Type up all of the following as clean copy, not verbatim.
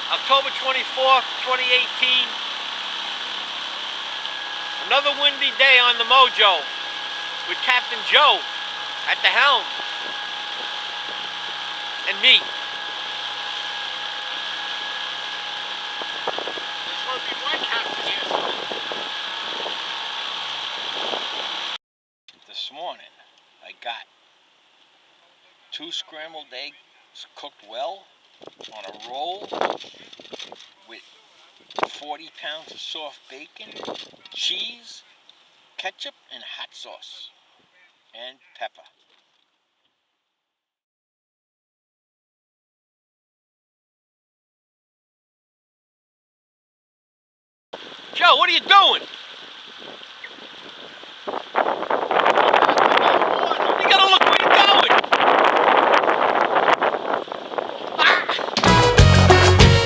October 24th, 2018. Another windy day on the Mojo with Captain Joe at the helm and me. There's going to be one captain here. This morning I got 2 scrambled eggs cooked well on a roll with 40 pounds of soft bacon, cheese, ketchup, and hot sauce, and pepper. Joe, what are you doing? You gotta look where you're going.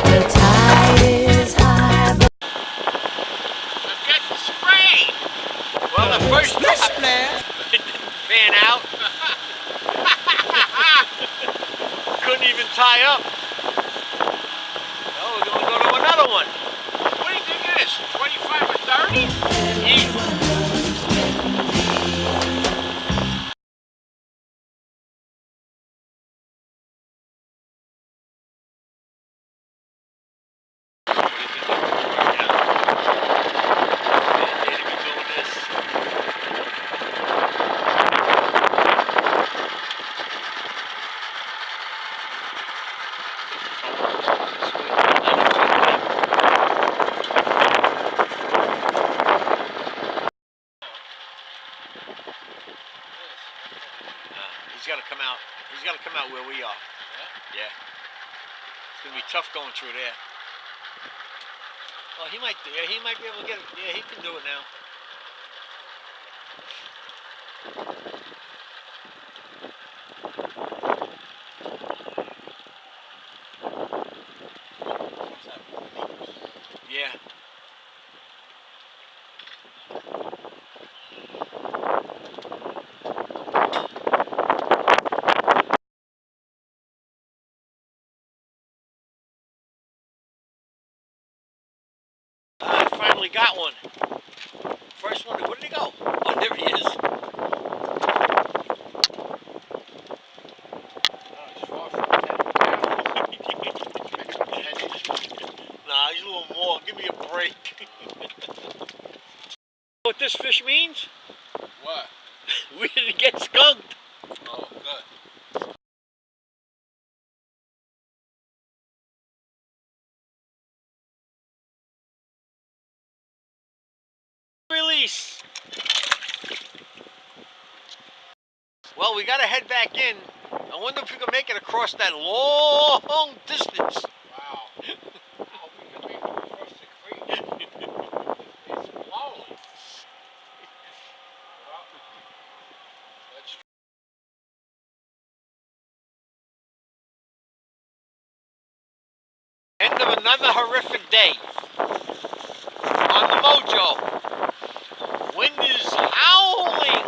The tide is high. I'm getting sprayed. Well, the first drop didn't pan out. Couldn't even tie up. Oh, we're gonna go to another one. What do you think it is? 25 or 30? Easy. He's gotta come out where we are. Yeah. It's gonna be tough going through there. Oh, he might be able to get it. Yeah, he can do it now. Yeah. I finally got one. First one, where did he go? Oh, there he is. Oh, he's far from 10 Nah, he's a little more. Give me a break. What this fish means? What? We didn't get skunked. Oh, good. Release. Well, we gotta head back in. I wonder if we can make it across that long distance. Wow. I hope we can make it across the creek. It's blowing. Well, let's End of another horrific day on the Mojo. Wind is howling.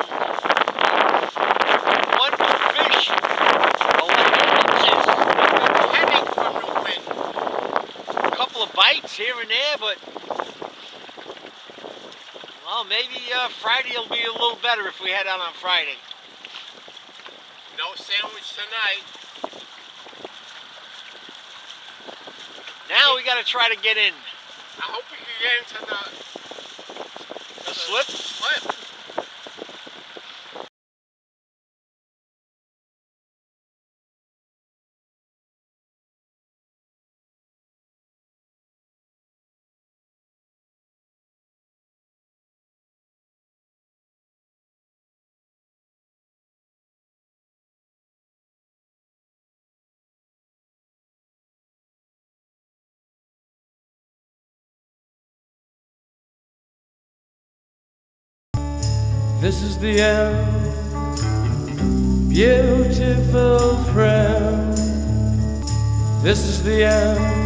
1 fish, 11 inches. heading from the wind. A couple of bites here and there, but well, maybe Friday will be a little better if we head out on Friday. No sandwich tonight. Now we got to try to get in. I hope we can get into The slip? slip. This is the end, beautiful friend. This is the end.